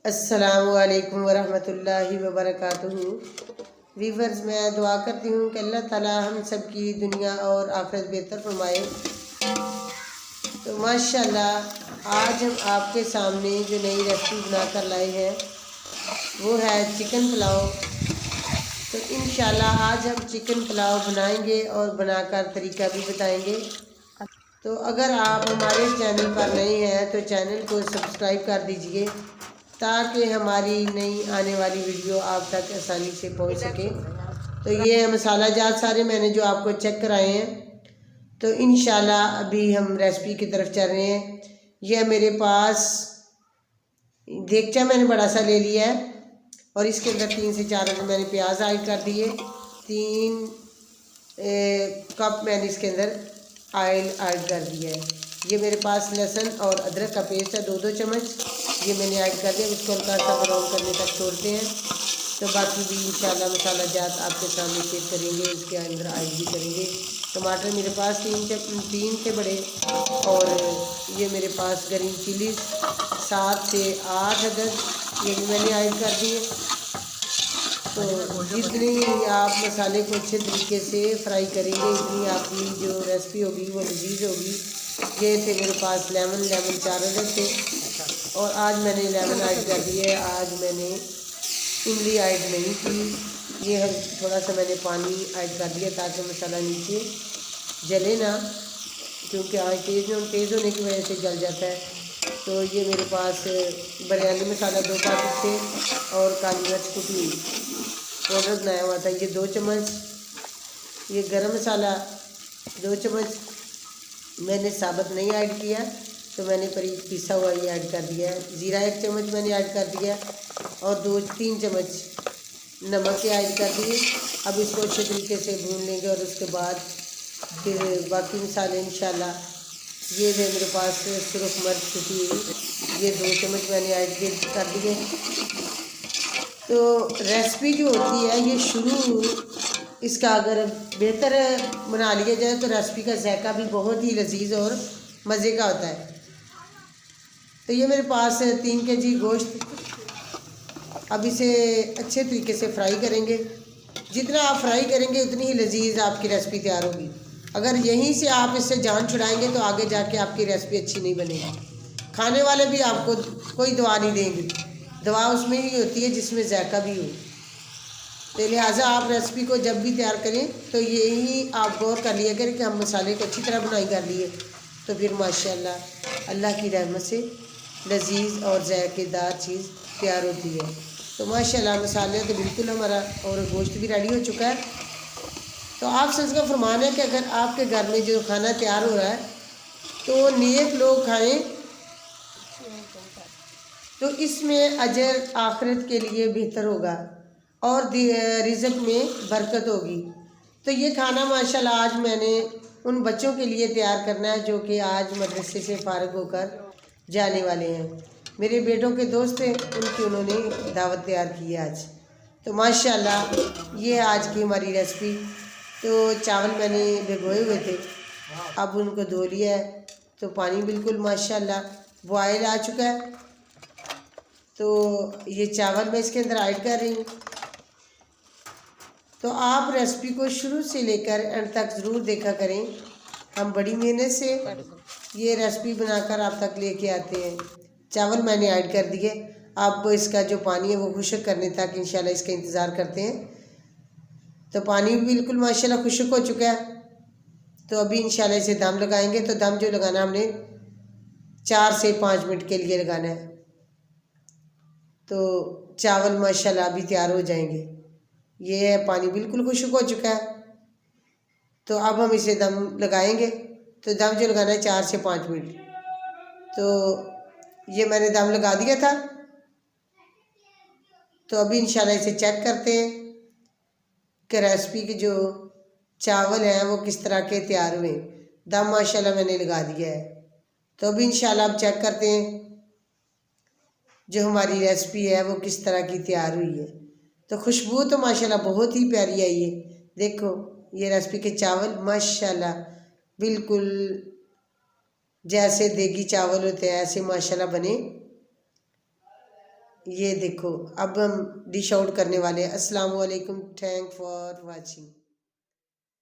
अस्सलामुअलैकुम वरहमतुल्लाहि वबरकातुहू। वीवर्स, मैं दुआ करती हूँ कि अल्लाह ताला हम सब की दुनिया और आखिरत बेहतर फरमाए। तो माशाल्लाह आज हम आपके सामने जो नई रेसिपी बना कर लाए हैं वो है चिकन पुलाव। तो इंशाल्लाह आज हम चिकन पुलाव बनाएंगे और बनाकर तरीका भी बताएंगे। तो अगर आप हमारे चैनल पर नए हैं तो चैनल को सब्सक्राइब कर दीजिए ताकि हमारी नई आने वाली वीडियो आप तक आसानी से पहुंच सके। तो ये मसाला जात सारे मैंने जो आपको चेक कराए हैं। तो इंशाल्लाह अभी हम रेसिपी की तरफ चल रहे हैं। यह मेरे पास देगचा मैंने बड़ा सा ले लिया है और इसके अंदर 3 से 4 मैंने प्याज ऐड कर दिए। 3 कप मैंने इसके अंदर ऑयल ऐड कर दिया है। ये मेरे पास लहसुन और अदरक का पेस्ट है 2-2 चम्मच, ये मैंने ऐड कर दिया। इसको हल्का सा ब्राउन करने तक छोड़ते हैं। तो बाकी भी इंशाल्लाह मसाला जात आपके सामने चेक करेंगे, इसके अंदर ऐड भी करेंगे। टमाटर मेरे पास 3 थे बड़े, और ये मेरे पास ग्रीन चिली 7 से 8 अदद, ये भी मैंने ऐड कर दिए। तो जितनी आप मसाले को अच्छे तरीके से फ्राई करेंगे इतनी आपकी जो रेसिपी होगी वो लजीज होगी। ये थे मेरे पास लेमन 4 अदद थे, और आज मैंने लेमन ऐड कर दिए। आज मैंने इमली ऐड नहीं की। ये थोड़ा सा मैंने पानी ऐड कर दिया ताकि मसाला नीचे जले ना, क्योंकि आँच तेज़ होने की वजह से जल जाता है। तो ये मेरे पास बिरयानी मसाला 2 पैकेट थे, और काली मिर्च कुटी हुई पाउडर बनाया हुआ था ये 2 चम्मच। ये गरम मसाला 2 चम्मच मैंने साबुत नहीं ऐड किया, तो मैंने पिसा हुआ ये ऐड कर दिया है। ज़ीरा 1 चम्मच मैंने ऐड कर दिया, और 2-3 चम्मच नमक के ऐड कर दिए। अब इसको अच्छे तरीके से भून लेंगे, और उसके बाद फिर बाकी मसाले इंशाल्लाह। ये है मेरे पास सुरख मिर्च कुटी हुई, ये 2 चम्मच मैंने ऐड कर दिए। तो रेसिपी जो होती है ये शुरू इसका अगर बेहतर बना लिया जाए तो रेसिपी का जायका भी बहुत ही लजीज और मज़े का होता है। तो ये मेरे पास 3 kg गोश्त। अब इसे अच्छे तरीके से फ्राई करेंगे। जितना आप फ्राई करेंगे उतनी ही लजीज आपकी रेसिपी तैयार होगी। अगर यहीं से आप इससे जान छुड़ाएंगे तो आगे जाके आपकी रेसिपी अच्छी नहीं बनेगी। खाने वाले भी आपको कोई दुआ नहीं देंगे। दवा उसमें ही होती है जिसमें जायका भी हो। तो लिहाजा आप रेसिपी को जब भी तैयार करें तो यही आप गौर कर लिया करें कि हम मसाले को अच्छी तरह बुनाई कर लिए, तो फिर माशाल्लाह अल्लाह की रहमत से लजीज और जायकेदार चीज़ तैयार होती है। तो माशाल्लाह मसाले तो बिल्कुल हमारा और गोश्त भी रेडी हो चुका है। तो आप सच का फरमान है कि अगर आपके घर में जो खाना तैयार हो रहा है तो नेक लोग खाएँ तो इसमें अजर आखिरत के लिए बेहतर होगा और रिज़्क में बरकत होगी। तो ये खाना माशाल्लाह आज मैंने उन बच्चों के लिए तैयार करना है जो कि आज मदरसे से फ़ारिग होकर जाने वाले हैं। मेरे बेटों के दोस्त थे, उनकी उन्होंने दावत तैयार की है आज। तो माशाल्लाह ये आज की हमारी रेसिपी। तो चावल मैंने भिगोए हुए थे, अब उनको धो लिया है। तो पानी बिल्कुल माशाल्लाह बॉयल आ चुका है। तो ये चावल मैं इसके अंदर ऐड कर रही हूँ। तो आप रेसिपी को शुरू से लेकर एंड तक ज़रूर देखा करें। हम बड़ी मेहनत से ये रेसिपी बनाकर आप तक लेके आते हैं। चावल मैंने ऐड कर दिए। अब इसका जो पानी है वो खुश्क करने तक इंशाल्लाह इसका इंतज़ार करते हैं। तो पानी भी बिल्कुल माशाल्लाह खुश्क हो चुका है। तो अभी इंशाल्लाह इसे दम लगाएंगे। तो दम जो लगाना हमने 4 से 5 मिनट के लिए लगाना है। तो चावल माशाल्लाह अभी तैयार हो जाएंगे। ये है पानी बिल्कुल खुश्क हो चुका है। तो अब हम इसे दम लगाएंगे। तो दम जो लगाना है 4 से 5 मिनट। तो ये मैंने दम लगा दिया था। तो अभी इंशाल्लाह इसे चेक करते हैं कि रेसिपी के जो चावल हैं वो किस तरह के तैयार हुए। दम माशाल्लाह मैंने लगा दिया है। तो अभी इंशाल्लाह अब चेक करते हैं जो हमारी रेसिपी है वो किस तरह की तैयार हुई है। तो खुशबू तो माशाल्लाह बहुत ही प्यारी आई है। देखो ये रेसिपी के चावल माशाल्लाह बिल्कुल जैसे देगी चावल होते हैं ऐसे माशाल्लाह बने। ये देखो अब हम डिश आउट करने वाले हैं। अस्सलाम वालेकुम, थैंक फॉर वाचिंग।